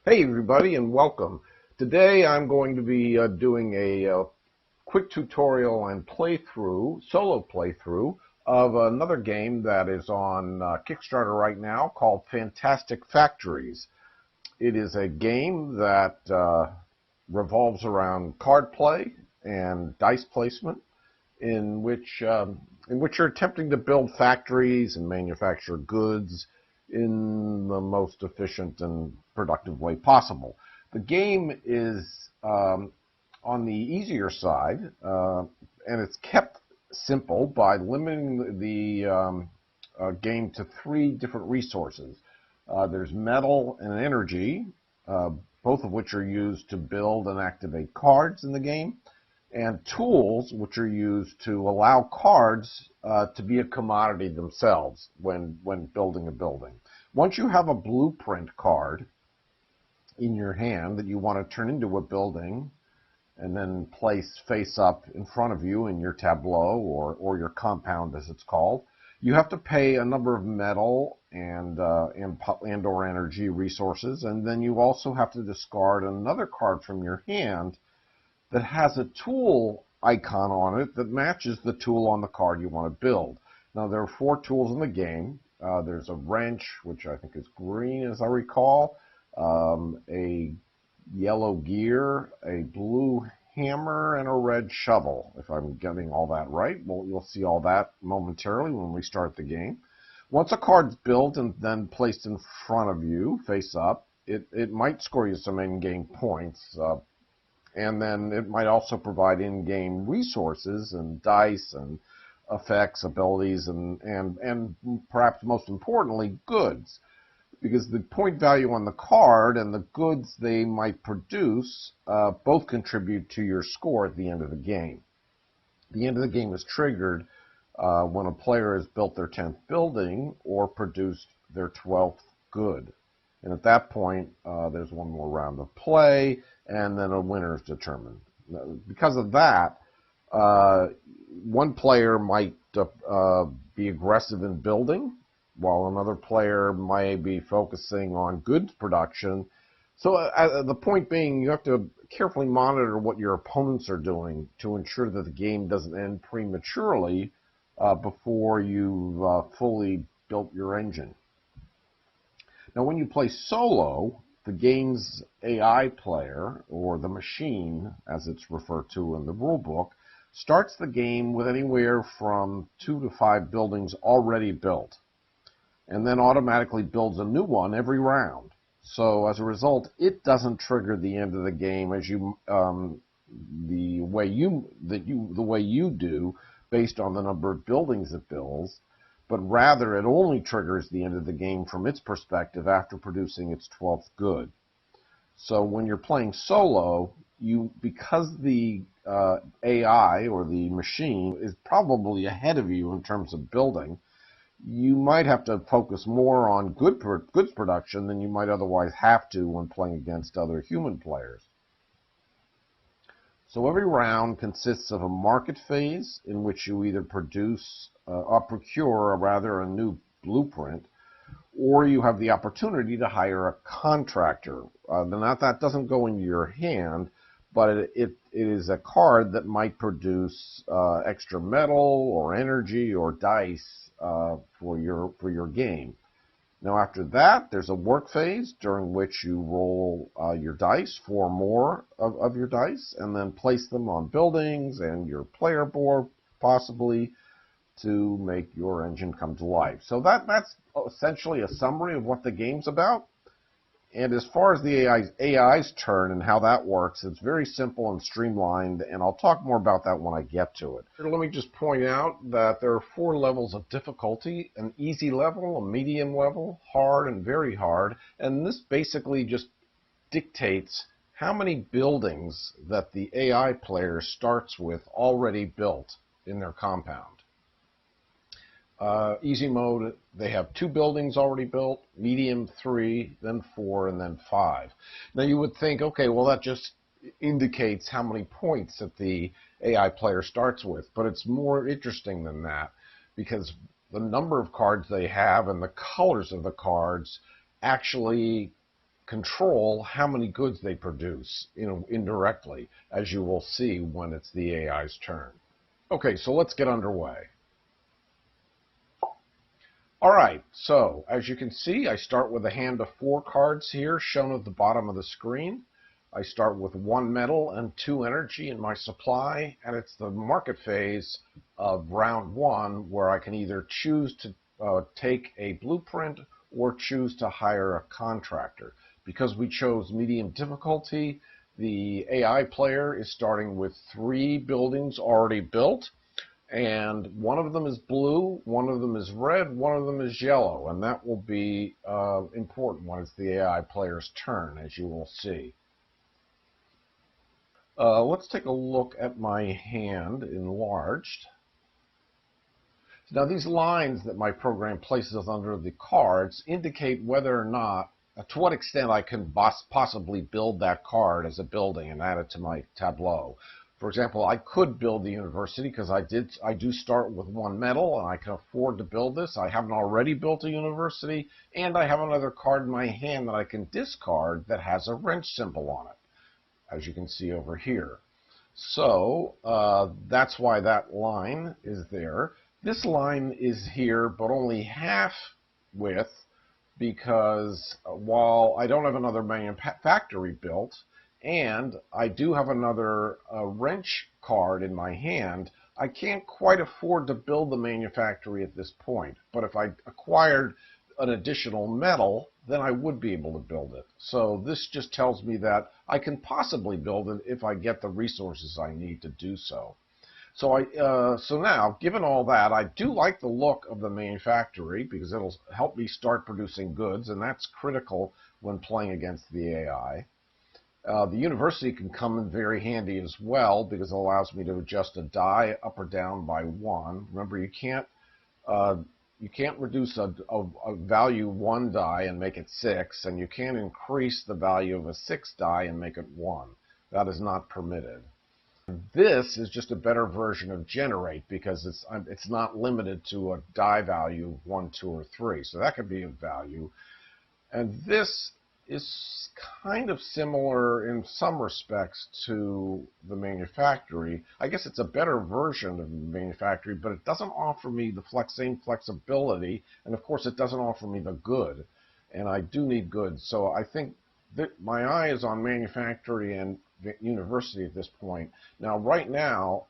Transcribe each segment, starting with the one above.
Hey everybody, and welcome. Today I'm going to be doing a quick tutorial and solo playthrough of another game that is on Kickstarter right now called Fantastic Factories. It is a game that revolves around card play and dice placement in which you're attempting to build factories and manufacture goods in the most efficient and productive way possible. The game is on the easier side, and it's kept simple by limiting the game to 3 different resources. There's metal and energy, both of which are used to build and activate cards in the game, and tools, which are used to allow cards to be a commodity themselves when building a building. Once you have a blueprint card in your hand that you want to turn into a building and then place face up in front of you in your tableau or your compound as it's called, you have to pay a number of metal and or energy resources, and then you also have to discard another card from your hand that has a tool icon on it that matches the tool on the card you want to build. Now, there are 4 tools in the game. There's a wrench, which I think is green as I recall, a yellow gear, a blue hammer, and a red shovel, if I'm getting all that right. Well, you'll see all that momentarily when we start the game. Once a card's built and then placed in front of you, face up, it might score you some in-game points, and then it might also provide in-game resources and dice and effects, abilities, and perhaps most importantly, goods. Because the point value on the card and the goods they might produce both contribute to your score at the end of the game. The end of the game is triggered when a player has built their 10th building or produced their 12th good. And at that point, there's one more round of play, and then a winner is determined. Because of that, one player might be aggressive in building, while another player might be focusing on goods production. So the point being, you have to carefully monitor what your opponents are doing to ensure that the game doesn't end prematurely before you've fully built your engine. Now, when you play solo, the game's AI player, or the machine, as it's referred to in the rulebook, starts the game with anywhere from 2 to 5 buildings already built, and then automatically builds a new one every round. So as a result, it doesn't trigger the end of the game as the way you do, based on the number of buildings it builds, but rather it only triggers the end of the game from its perspective after producing its 12th good. So when you're playing solo, because the AI or the machine is probably ahead of you in terms of building, you might have to focus more on goods production than you might otherwise have to when playing against other human players. So every round consists of a market phase in which you either produce or procure a new blueprint, or you have the opportunity to hire a contractor. That doesn't go into your hand, but it is a card that might produce extra metal or energy or dice for your game. Now, after that, there's a work phase during which you roll your dice, 4 more of your dice, and then place them on buildings and your player board, possibly, to make your engine come to life. So that's essentially a summary of what the game's about. And as far as the AI's turn and how that works, it's very simple and streamlined, and I'll talk more about that when I get to it. Let me just point out that there are 4 levels of difficulty: an easy level, a medium level, hard, and very hard. And this basically just dictates how many buildings that the AI player starts with already built in their compound. Easy mode, they have 2 buildings already built, medium 3, then 4, and then 5. Now you would think, okay, well that just indicates how many points that the AI player starts with, but it's more interesting than that, because the number of cards they have and the colors of the cards actually control how many goods they produce, indirectly, as you will see when it's the AI's turn. Okay, so let's get underway. All right, so as you can see, I start with a hand of 4 cards here shown at the bottom of the screen. I start with 1 metal and 2 energy in my supply, and it's the market phase of round 1 where I can either choose to take a blueprint or choose to hire a contractor. Because we chose medium difficulty, the AI player is starting with 3 buildings already built, and one of them is blue, one of them is red, one of them is yellow, and that will be important when it's the AI player's turn, as you will see. Let's take a look at my hand enlarged. Now, these lines that my program places under the cards indicate whether or not, to what extent I can possibly build that card as a building and add it to my tableau. For example, I could build the university because I do start with 1 metal and I can afford to build this. I haven't already built a university, and I have another card in my hand that I can discard that has a wrench symbol on it, as you can see over here. So that's why that line is there. This line is here, but only half width, because while I don't have another manufactory built, and I do have another wrench card in my hand, I can't quite afford to build the manufactory at this point. But if I acquired an additional metal, then I would be able to build it. So this just tells me that I can possibly build it if I get the resources I need to do so. So now, given all that, I do like the look of the manufactory because it'll help me start producing goods, and that's critical when playing against the AI. The university can come in very handy as well because it allows me to adjust a die up or down by 1. Remember, you can't reduce a value 1 die and make it 6, and you can't increase the value of a 6 die and make it 1. That is not permitted. This is just a better version of generate because it's not limited to a die value of 1, 2, or 3. So that could be a value. And this is kind of similar in some respects to the manufactory. I guess it's a better version of the manufactory, but it doesn't offer me the same flexibility, and of course it doesn't offer me the good, and I do need goods. So I think that my eye is on manufactory and university at this point. Now, right now,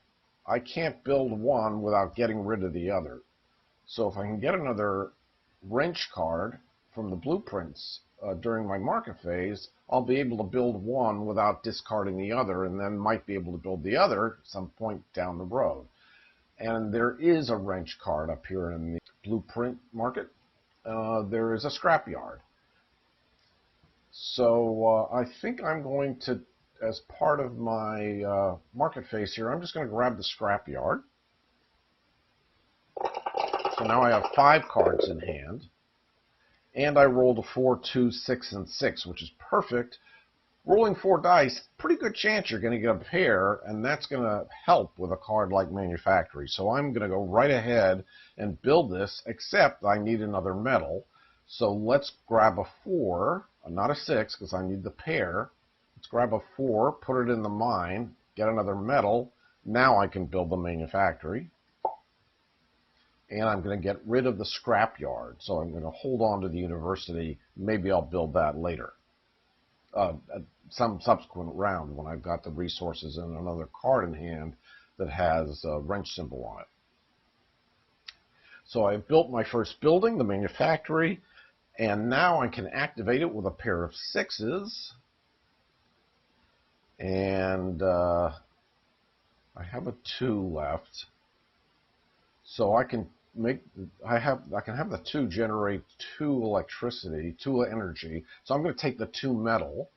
I can't build one without getting rid of the other. So if I can get another wrench card from the blueprints during my market phase, I'll be able to build one without discarding the other, and then might be able to build the other at some point down the road. And there is a wrench card up here in the blueprint market. There is a scrapyard. So I think I'm going to, as part of my market phase here, I'm just going to grab the scrapyard. So now I have 5 cards in hand. And I rolled a 4, 2, 6, and 6, which is perfect. Rolling 4 dice, pretty good chance you're going to get a pair, and that's going to help with a card like Manufactory. So I'm going to go right ahead and build this, except I need another metal. So let's grab a 4, not a 6, because I need the pair. Let's grab a 4, put it in the mine, get another metal. Now I can build the Manufactory. And I'm going to get rid of the scrapyard. So I'm going to hold on to the university. Maybe I'll build that later, at some subsequent round when I've got the resources and another card in hand that has a wrench symbol on it. So I've built my first building, the Manufactory, and now I can activate it with a pair of 6s. And I have a 2 left. So I can have the 2 generate 2 electricity, 2 energy. So I'm going to take the 2 metal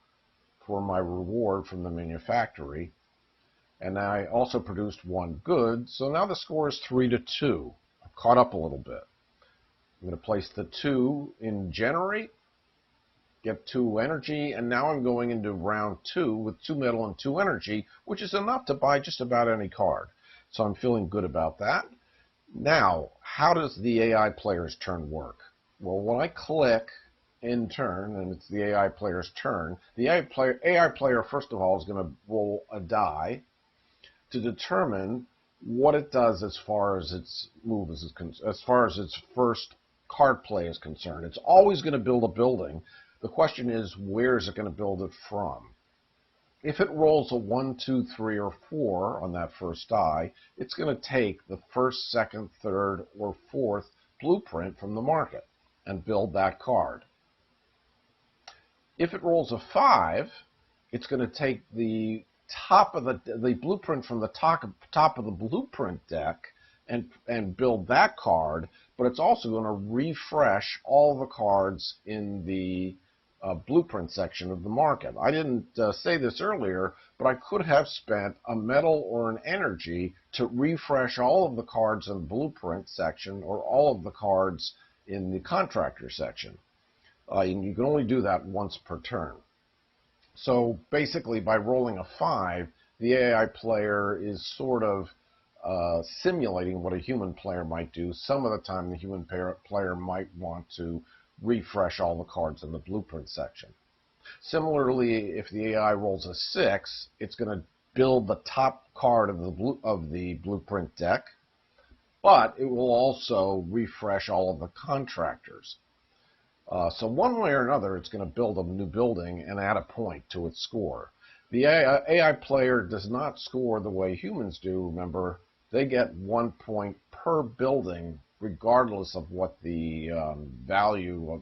for my reward from the Manufactory. And I also produced 1 good. So now the score is 3-2. I've caught up a little bit. I'm going to place the 2 in generate, get 2 energy, and now I'm going into round 2 with 2 metal and 2 energy, which is enough to buy just about any card. So I'm feeling good about that. Now, how does the AI player's turn work? Well, when I click end turn, and it's the AI player's turn. The AI player first of all, is going to roll a die to determine what it does as far as its as far as its first card play is concerned. It's always going to build a building. The question is, where is it going to build it from? If it rolls a 1, 2, 3, or 4 on that first die, it's going to take the first, second, third, or fourth blueprint from the market and build that card. If it rolls a 5, it's going to take the top of the blueprint from the top of the blueprint deck and build that card, but it's also going to refresh all the cards in the blueprint section of the market. I didn't say this earlier, but I could have spent a metal or an energy to refresh all of the cards in the blueprint section or all of the cards in the contractor section. And you can only do that once per turn. So basically, by rolling a 5, the AI player is sort of simulating what a human player might do. Some of the time, the human player might want to refresh all the cards in the blueprint section. Similarly, if the AI rolls a 6, it's going to build the top card of the blueprint deck, but it will also refresh all of the contractors. So one way or another, it's going to build a new building and add a point to its score. The AI player does not score the way humans do. Remember, they get 1 point per building, regardless of what the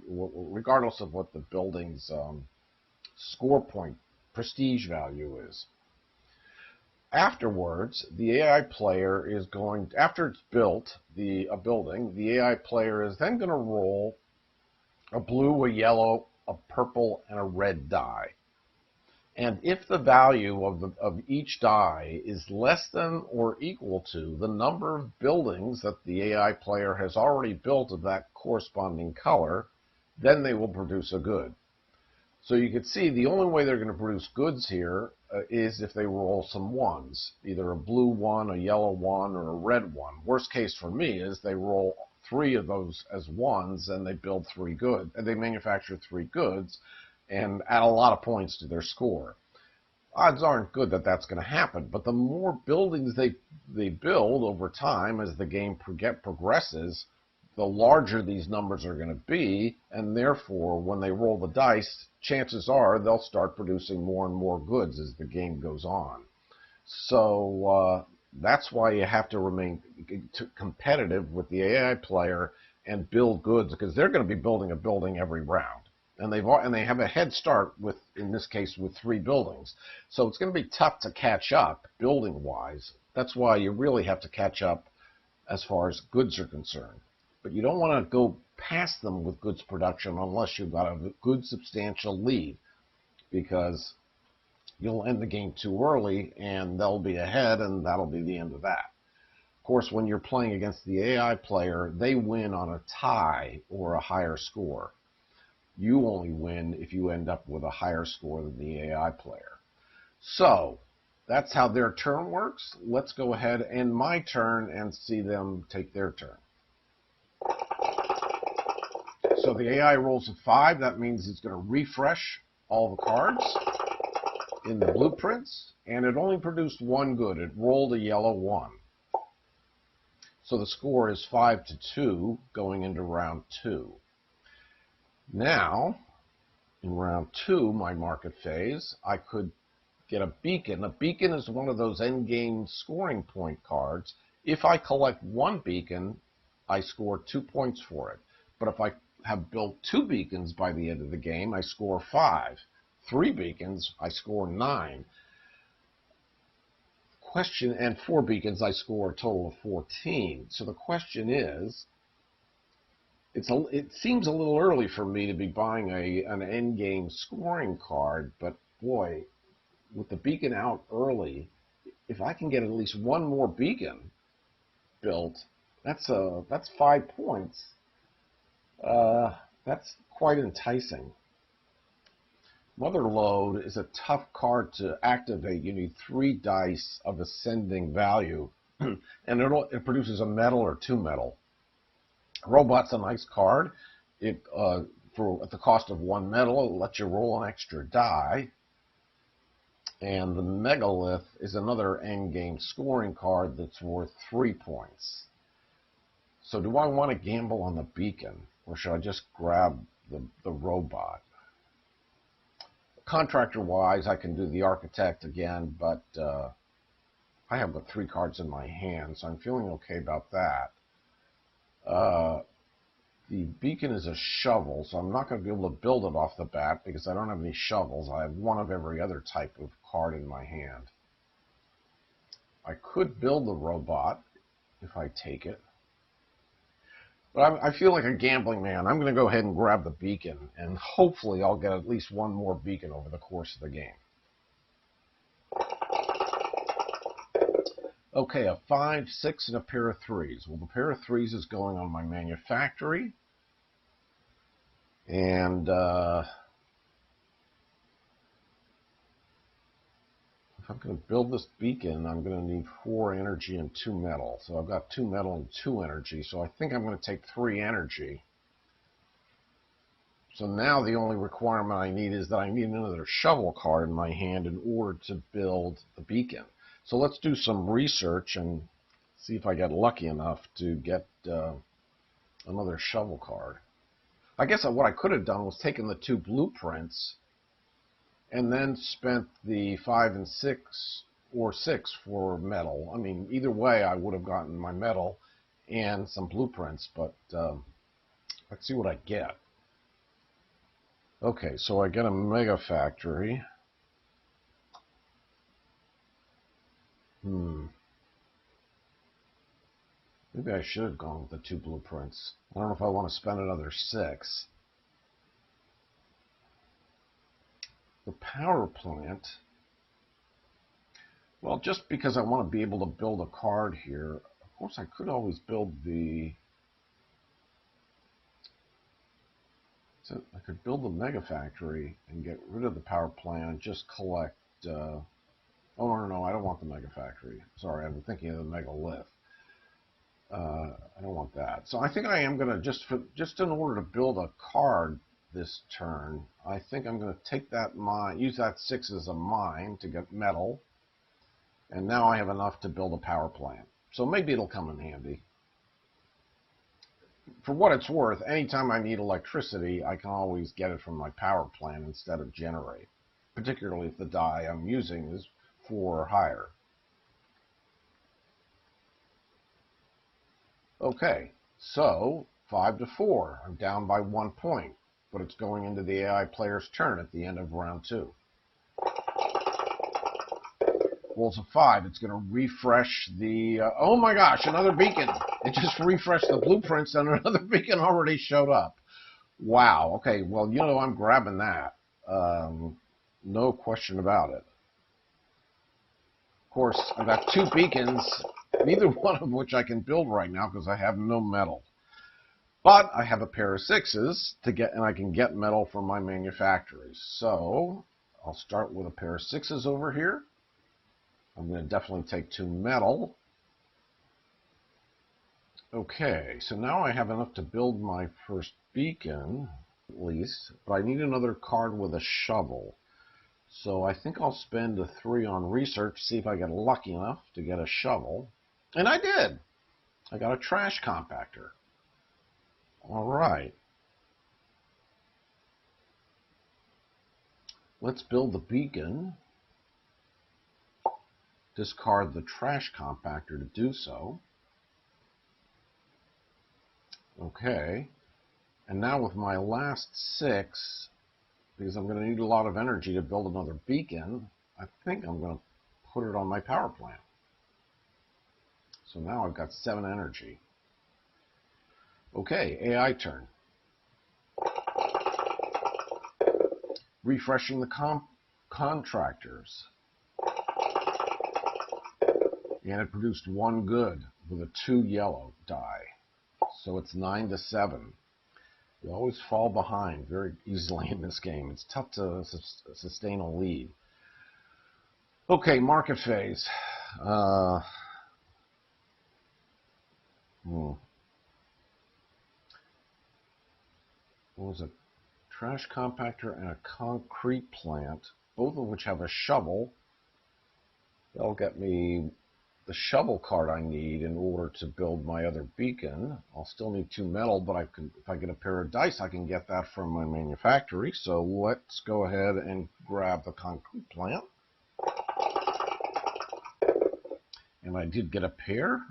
regardless of what the building's score point prestige value is. Afterwards, the AI player is going, after it's built a building, the AI player is then going to roll a blue, a yellow, a purple, and a red die. And if the value of each die is less than or equal to the number of buildings that the AI player has already built of that corresponding color, then they will produce a good. So you can see the only way they're going to produce goods here is if they roll some 1s, either a blue 1, a yellow 1, or a red 1. Worst case for me is they roll 3 of those as 1s and they build 3 goods, and they manufacture 3 goods and add a lot of points to their score. Odds aren't good that that's going to happen, but the more buildings they build over time as the game progresses, the larger these numbers are going to be, and therefore when they roll the dice, chances are they'll start producing more and more goods as the game goes on. So that's why you have to remain competitive with the AI player and build goods, because they're going to be building a building every round. And they have a head start with, in this case, with 3 buildings. So it's going to be tough to catch up building-wise. That's why you really have to catch up as far as goods are concerned. But you don't want to go past them with goods production unless you've got a good substantial lead, because you'll end the game too early and they'll be ahead, and that'll be the end of that. Of course, when you're playing against the AI player, they win on a tie or a higher score. You only win if you end up with a higher score than the AI player. So that's how their turn works. Let's go ahead and end my turn and see them take their turn. So the AI rolls a 5. That means it's going to refresh all the cards in the blueprints, and it only produced 1 good. It rolled a yellow 1. So the score is 5-2 going into round 2. Now, in round 2, my market phase, I could get a beacon. A beacon is one of those endgame scoring point cards. If I collect 1 beacon, I score 2 points for it. But if I have built 2 beacons by the end of the game, I score 5. 3 beacons, I score 9. And 4 beacons, I score a total of 14. So the question is, it seems a little early for me to be buying an endgame scoring card, but boy, with the beacon out early, if I can get at least 1 more beacon built, that's 5 points. That's quite enticing. Motherlode is a tough card to activate. You need 3 dice of ascending value, and it produces a metal or 2 metal. Robot's a nice card. It at the cost of 1 metal. It'll let you roll an extra die. And the Megalith is another endgame scoring card that's worth 3 points. So do I want to gamble on the beacon, or should I just grab the robot? Contractor-wise, I can do the architect again, but I have 3 cards in my hand, so I'm feeling okay about that. The beacon is a shovel, so I'm not going to be able to build it off the bat because I don't have any shovels. I have one of every other type of card in my hand. I could build the robot if I take it. But I feel like a gambling man. I'm going to go ahead and grab the beacon, and hopefully I'll get at least one more beacon over the course of the game. Okay, a 5, 6, and a pair of 3s. Well, the pair of 3s is going on my manufactory. And if I'm going to build this beacon, I'm going to need 4 energy and 2 metal. So I've got 2 metal and 2 energy. So I think I'm going to take 3 energy. So now the only requirement I need is that I need another shovel card in my hand in order to build the beacon. So let's do some research and see if I get lucky enough to get another shovel card. I guess what I could have done was taken the 2 blueprints and then spent the 5 and 6 or 6 for metal. I mean, either way, I would have gotten my metal and some blueprints, but let's see what I get. Okay, so I get a mega factory. Maybe I should have gone with the 2 blueprints. I don't know if I want to spend another 6. The power plant. Well, just because I want to be able to build a card here, of course I could always build the... So I could build the mega factory and get rid of the power plant and just collect... oh, no, I don't want the mega factory. Sorry, I'm thinking of the megalith. I don't want that. So I think I am going to, just in order to build a card this turn, I think I'm going to take that mine, use that 6 as a mine to get metal. And now I have enough to build a power plant. So maybe it'll come in handy. For what it's worth, anytime I need electricity, I can always get it from my power plant instead of generate. Particularly if the die I'm using is 4 or higher. Okay, so 5 to 4. I'm down by 1 point, but it's going into the AI player's turn at the end of round 2. Rolls a 5. It's going to refresh the... oh my gosh, another beacon. It just refreshed the blueprints and another beacon already showed up. Wow. Okay, well, you know I'm grabbing that. No question about it. Of course, I've got 2 beacons, neither one of which I can build right now because I have no metal. But I have a pair of 6s to get, and I can get metal from my manufactories. So I'll start with a pair of 6s over here. I'm going to definitely take 2 metal. Okay, so now I have enough to build my first beacon, at least, but I need another card with a shovel. So I think I'll spend a 3 on research, see if I get lucky enough to get a shovel. And I did! I got a trash compactor. All right. Let's build the beacon. Discard the trash compactor to do so. Okay. And now with my last 6, because I'm going to need a lot of energy to build another beacon, I think I'm going to put it on my power plant. So now I've got 7 energy. Okay, AI turn. Refreshing the contractors. And it produced 1 good with a 2 yellow die. So it's 9 to 7. You always fall behind very easily in this game. It's tough to sustain a lead. Okay, market phase. What was it? trash compactor and a concrete plant, both of which have a shovel. That'll get me the shovel card I need in order to build my other beacon. I'll still need 2 metal, but if I get a pair of dice, I can get that from my manufactory. So let's go ahead and grab the concrete plant. And I did get a pair.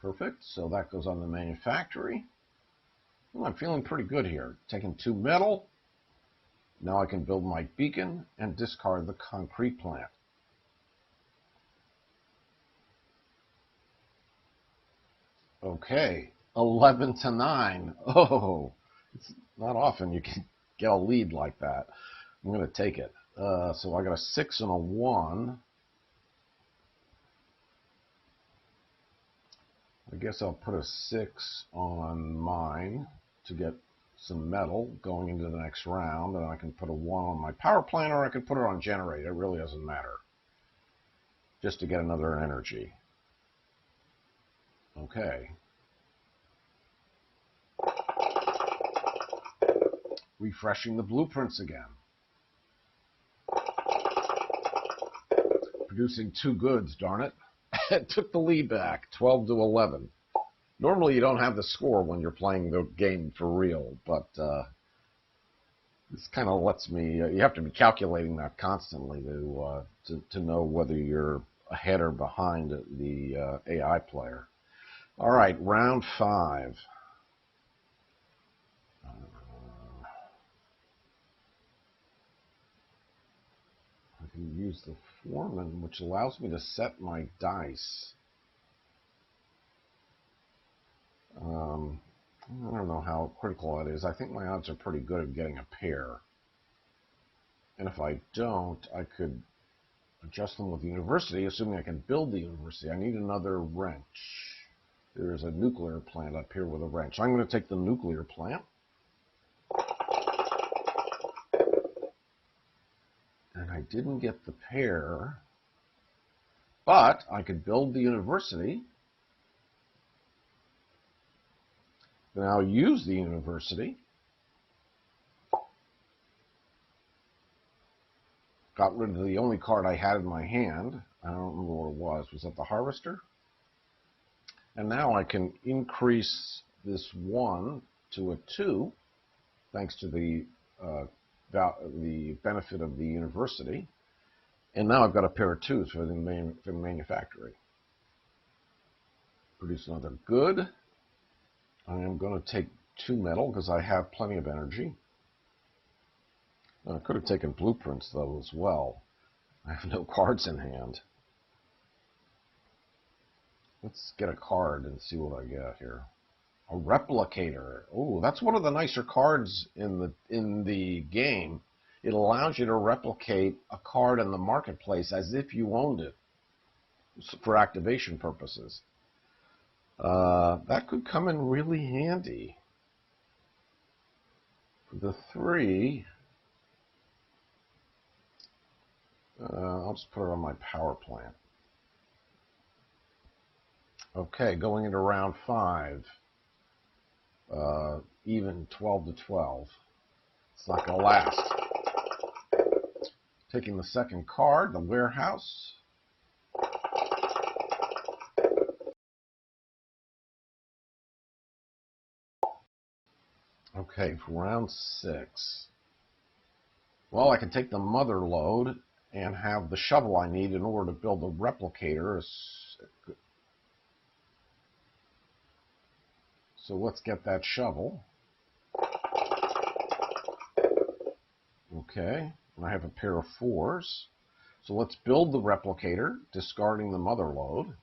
Perfect. So that goes on the manufactory. Well, I'm feeling pretty good here. Taking 2 metal. Now I can build my beacon and discard the concrete plant. Okay, 11 to 9. Oh, it's not often you can get a lead like that. I'm going to take it. So I got a 6 and a 1. I guess I'll put a 6 on mine to get some metal going into the next round, and I can put a 1 on my power plant, or I can put it on generator. It really doesn't matter. Just to get another energy. Okay. Refreshing the blueprints again. Producing 2 goods, darn it. It took the lead back, 12 to 11. Normally you don't have the score when you're playing the game for real, but this kind of lets me, you have to be calculating that constantly to know whether you're ahead or behind the AI player. All right, round 5. I can use the foreman, which allows me to set my dice. I don't know how critical that is. I think my odds are pretty good at getting a pair. And if I don't, I could adjust them with the university, assuming I can build the university. I need another wrench. There's a nuclear plant up here with a wrench. I'm going to take the nuclear plant. And I didn't get the pair, but I could build the university. Then I'll use the university. Got rid of the only card I had in my hand. I don't remember what it was. Was that the harvester? And now I can increase this 1 to a 2, thanks to the benefit of the university. And now I've got a pair of 2s for the manufactory. Produce another good. I am going to take 2 metal because I have plenty of energy. I could have taken blueprints, though, as well. I have no cards in hand. Let's get a card and see what I get here. A replicator. Oh, that's one of the nicer cards in the game. It allows you to replicate a card in the marketplace as if you owned it for activation purposes. That could come in really handy. For the 3, I'll just put it on my power plant. Okay, going into round 5. Even 12 to 12. It's not going to last. Taking the second card, the warehouse. Okay, for round 6. Well, I can take the Motherlode and have the shovel I need in order to build the replicator. So let's get that shovel. Okay, and I have a pair of 4s. So let's build the replicator, discarding the Motherlode.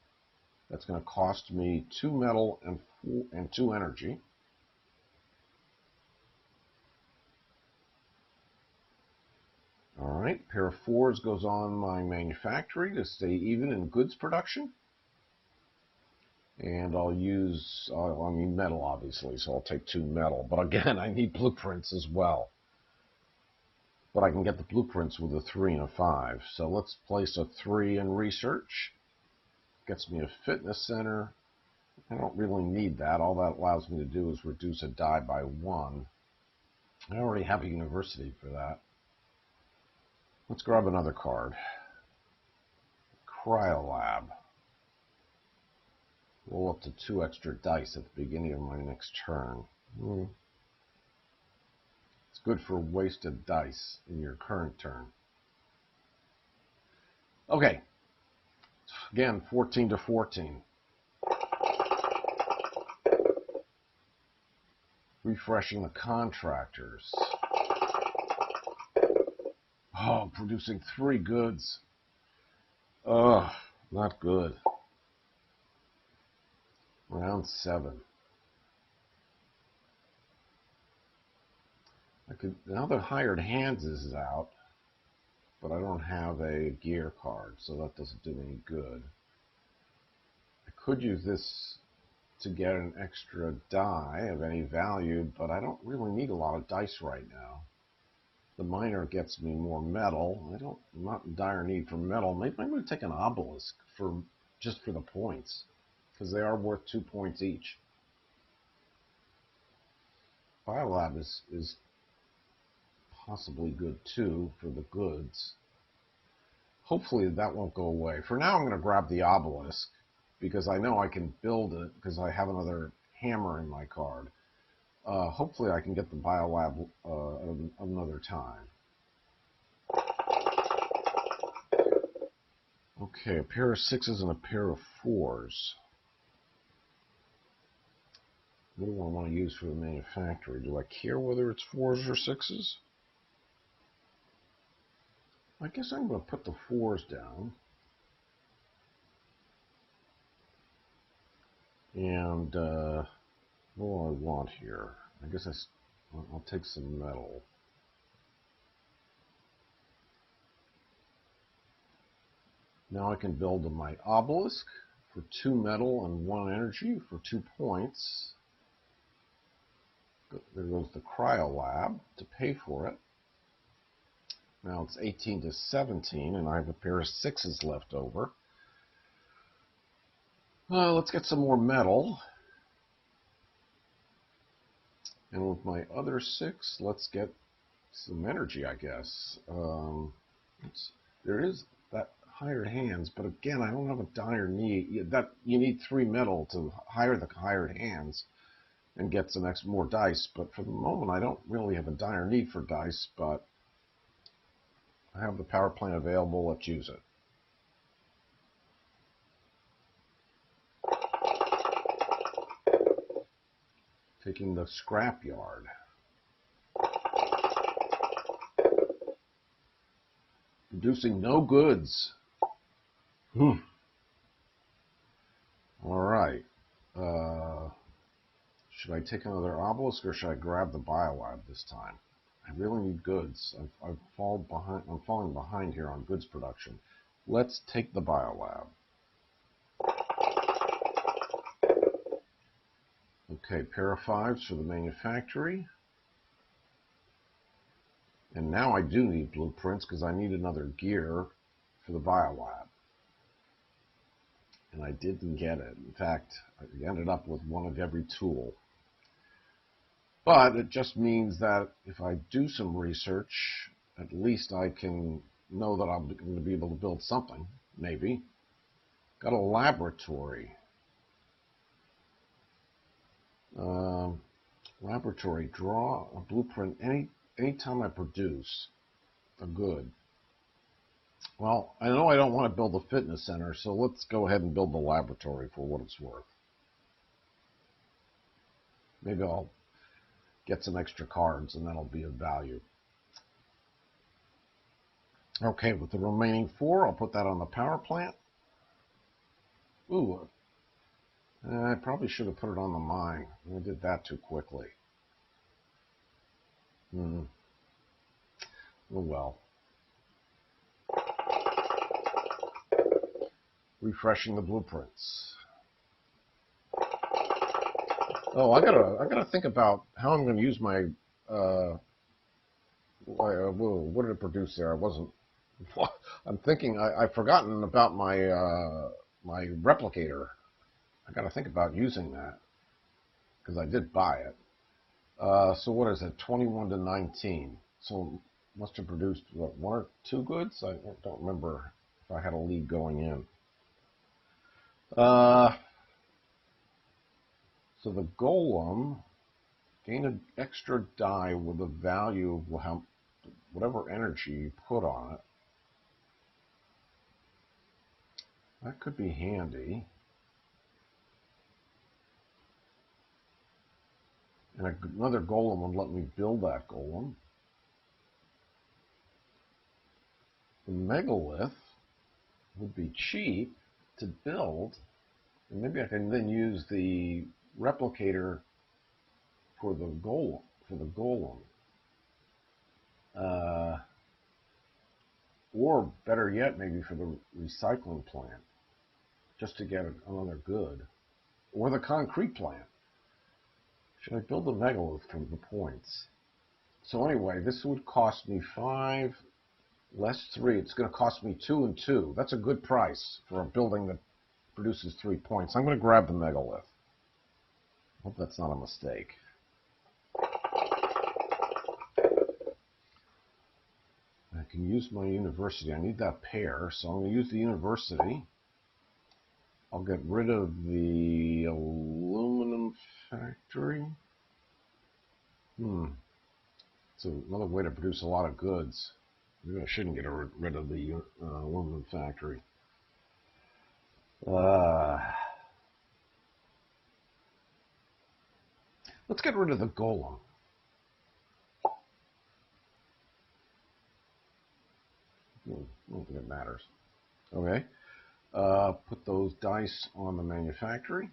That's going to cost me 2 metal and 2 energy. All right, pair of 4s goes on my manufactory to stay even in goods production. And I'll use, I need metal, obviously, so I'll take 2 metal. But again, I need blueprints as well. But I can get the blueprints with a 3 and a 5. So let's place a 3 in research. Gets me a fitness center. I don't really need that. All that allows me to do is reduce a die by 1. I already have a university for that. Let's grab another card. Cryolab. Roll up to 2 extra dice at the beginning of my next turn. It's good for wasted dice in your current turn. Okay. Again, 14 to 14. Refreshing the contractors. Oh, producing 3 goods. Ugh, not good. Round 7. Now the hired hands is out, but I don't have a gear card, so that doesn't do any good. I could use this to get an extra die of any value, but I don't really need a lot of dice right now. The miner gets me more metal. I'm not in dire need for metal. Maybe I'm going to take an obelisk just for the points, because they are worth 2 points each. Biolab is possibly good too for the goods. Hopefully that won't go away. For now, I'm going to grab the obelisk because I know I can build it because I have another hammer in my card. Hopefully I can get the biolab another time. Okay, a pair of 6s and a pair of 4s. What do I want to use for the manufactory? Do I care whether it's 4s or 6s? I guess I'm going to put the 4s down. And what do I want here? I guess I'll take some metal. Now I can build my obelisk for 2 metal and 1 energy for 2 points. There goes the cryolab to pay for it. Now it's 18 to 17, and I have a pair of 6s left over. Let's get some more metal. And with my other 6, let's get some energy, I guess. There is that hired hands, but again, I don't have a dire need. You need 3 metal to hire the hired hands and get some more dice. But for the moment, I don't really have a dire need for dice, but I have the power plant available. Let's use it. Taking the scrapyard. Producing no goods. All right. Should I take another obelisk or should I grab the biolab this time? I really need goods. I'm falling behind here on goods production. Let's take the biolab. Okay, pair of 5s for the manufactory. And now I do need blueprints because I need another gear for the biolab. And I didn't get it. In fact, I ended up with one of every tool. But it just means that if I do some research, at least I can know that I'm going to be able to build something, maybe. Got a laboratory. Laboratory, draw a blueprint anytime I produce a good. Well, I know I don't want to build a fitness center, so let's go ahead and build the laboratory for what it's worth. Maybe I'll get some extra cards and that'll be of value. Okay, with the remaining 4, I'll put that on the power plant. Ooh, I probably should have put it on the mine. I did that too quickly. Oh well. Refreshing the blueprints. Oh, I gotta think about how I'm going to use my. What did it produce there? I'm thinking. I've forgotten about my my replicator. I got to think about using that because I did buy it. So what is it? 21 to 19. So must have produced, what, one or two goods? I don't remember if I had a lead going in. So the golem gain an extra die with the value of how, whatever energy you put on it. That could be handy. And another golem would let me build that golem. The megalith would be cheap to build, and maybe I can then use the replicator for the golem. Or better yet, maybe for the recycling plant, just to get another good. Or the concrete plant. Should I build the megalith from the points? So anyway, this would cost me 5 less 3. It's going to cost me 2 and 2. That's a good price for a building that produces 3 points. I'm going to grab the megalith. Hope that's not a mistake. I can use my university. I need that pair, so I'm going to use the university. I'll get rid of the aluminum factory. It's another way to produce a lot of goods. Maybe I shouldn't get rid of the aluminum factory. Let's get rid of the golem. I don't think it matters. Okay. Put those dice on the manufactory.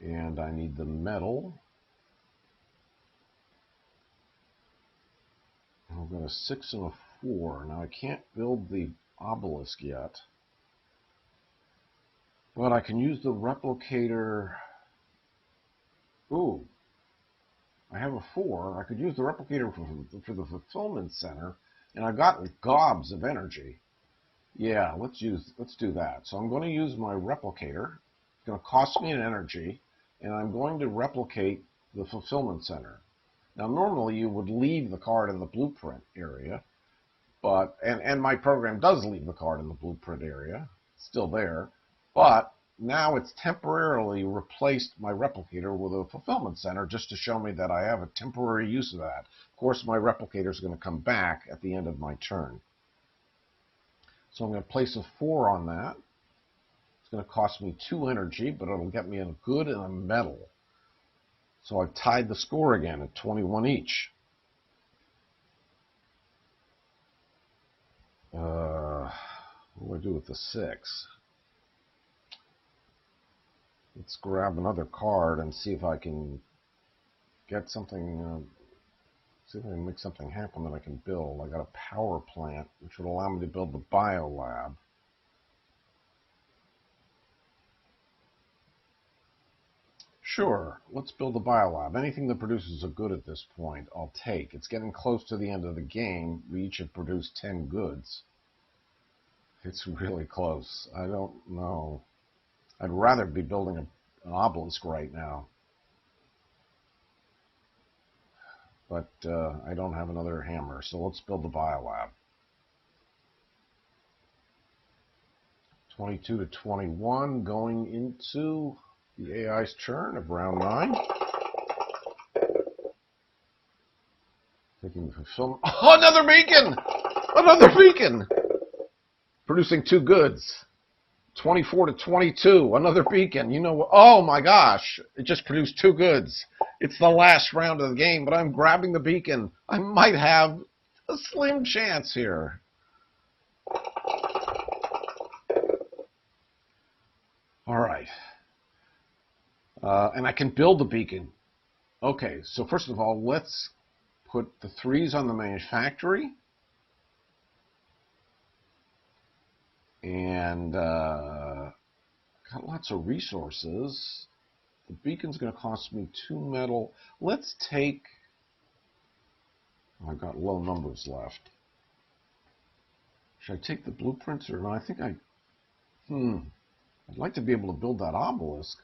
And I need the metal. I've got a 6 and a 4. Now I can't build the obelisk yet. But I can use the replicator. Ooh. I have a 4. I could use the replicator for the fulfillment center. And I've got gobs of energy. Yeah, let's do that. So I'm going to use my replicator. It's going to cost me an energy. And I'm going to replicate the fulfillment center. Now, normally you would leave the card in the blueprint area, but and my program does leave the card in the blueprint area. It's still there, but now it's temporarily replaced my replicator with a fulfillment center just to show me that I have a temporary use of that. Of course, my replicator is going to come back at the end of my turn. So I'm going to place a 4 on that. It's going to cost me 2 energy, but it'll get me a good and a metal. So I've tied the score again at 21 each. What do I do with the 6? Let's grab another card and see if I can get something, see if I can make something happen that I can build. I got a power plant, which would allow me to build the biolab. Sure, let's build a biolab. Anything that produces a good at this point, I'll take. It's getting close to the end of the game. We each have produced 10 goods. It's really close. I don't know. I'd rather be building an obelisk right now. But I don't have another hammer, so let's build the biolab. 22 to 21 going into the AI's turn of round 9. Taking the fulfillment. Oh, another beacon! Another beacon! Producing 2 goods. 24 to 22. Another beacon. You know what? Oh my gosh. It just produced 2 goods. It's the last round of the game, but I'm grabbing the beacon. I might have a slim chance here. All right. And I can build the beacon. Okay, so first of all, let's put the 3s on the manufactory. And got lots of resources. The beacon's going to cost me 2 metal. Let's take... Oh, I've got low numbers left. Should I take the blueprints or not? I think I... I'd like to be able to build that obelisk,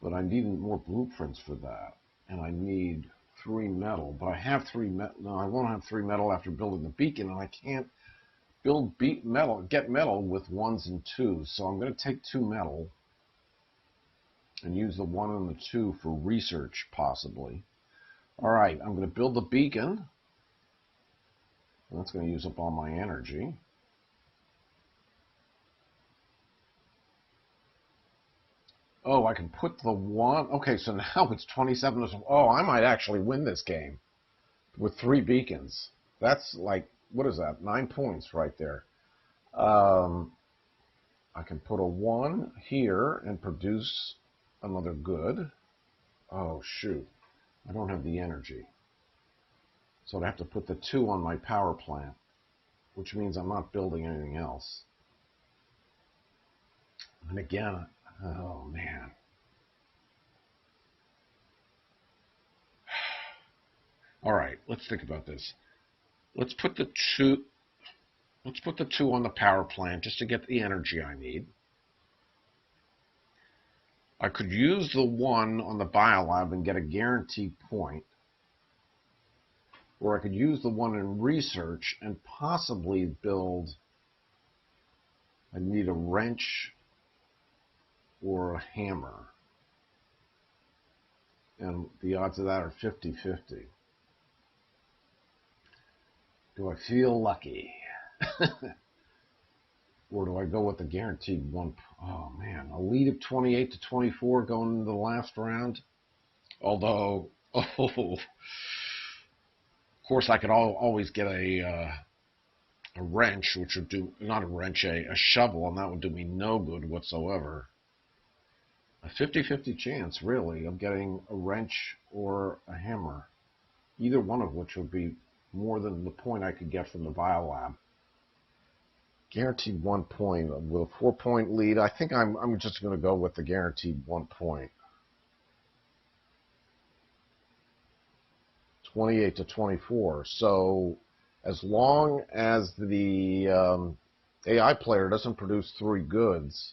but I need more blueprints for that. And I need 3 metal, but I have 3 metal. No, I won't have 3 metal after building the beacon, and I can't get metal with 1s and 2s. So I'm going to take 2 metal and use the 1 and the 2 for research, possibly. All right, I'm going to build the beacon. That's going to use up all my energy. Oh, I can put the 1. Okay, so now it's 27. Oh, I might actually win this game with 3 beacons. That's like, what is that? 9 points right there. I can put a 1 here and produce another good. Oh, shoot. I don't have the energy. So I'd have to put the 2 on my power plant, which means I'm not building anything else. And again, oh, man. All right, let's think about this. Let's put the 2 on the power plant just to get the energy I need. I could use the 1 on the biolab and get a guaranteed point. Or I could use the 1 in research and possibly build, I need a wrench or a hammer. And the odds of that are 50-50. Do I feel lucky? Or do I go with the guaranteed 1? Oh, man. A lead of 28-24 going into the last round. Although, of course, I could always get a wrench, which would do, not a wrench, a shovel, and that would do me no good whatsoever. A 50-50 chance, really, of getting a wrench or a hammer. Either one of which would be more than the point I could get from the biolab. Guaranteed 1 point with a 4-point lead. I think I'm just going to go with the guaranteed 1 point. 28-24. So as long as the AI player doesn't produce 3 goods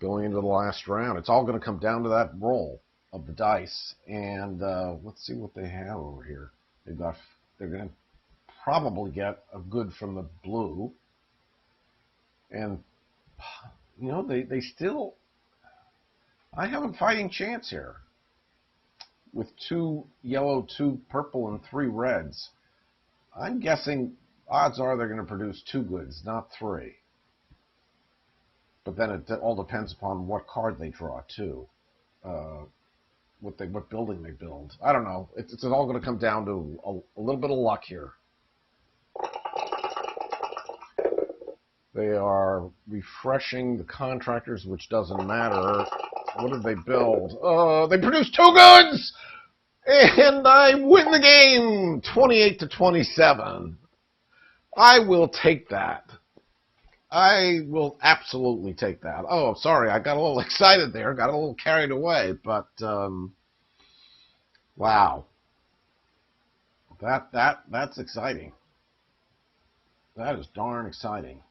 going into the last round, it's all going to come down to that roll of the dice. And let's see what they have over here. They're going to probably get a good from the blue. And, you know, they still, I have a fighting chance here. With 2 yellow, 2 purple, and 3 reds. I'm guessing odds are they're going to produce 2 goods, not 3. But then it all depends upon what card they draw, too. What building they build. I don't know. It's all going to come down to a little bit of luck here. They are refreshing the contractors, which doesn't matter. What did they build? They produced 2 goods! And I win the game! 28-27. I will take that. I will absolutely take that. Oh, sorry, I got a little excited there. Got a little carried away. But, wow. That's exciting. That is darn exciting.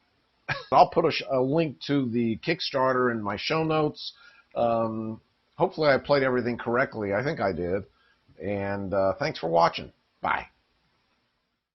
I'll put a link to the Kickstarter in my show notes. Hopefully I played everything correctly. I think I did. And thanks for watching. Bye.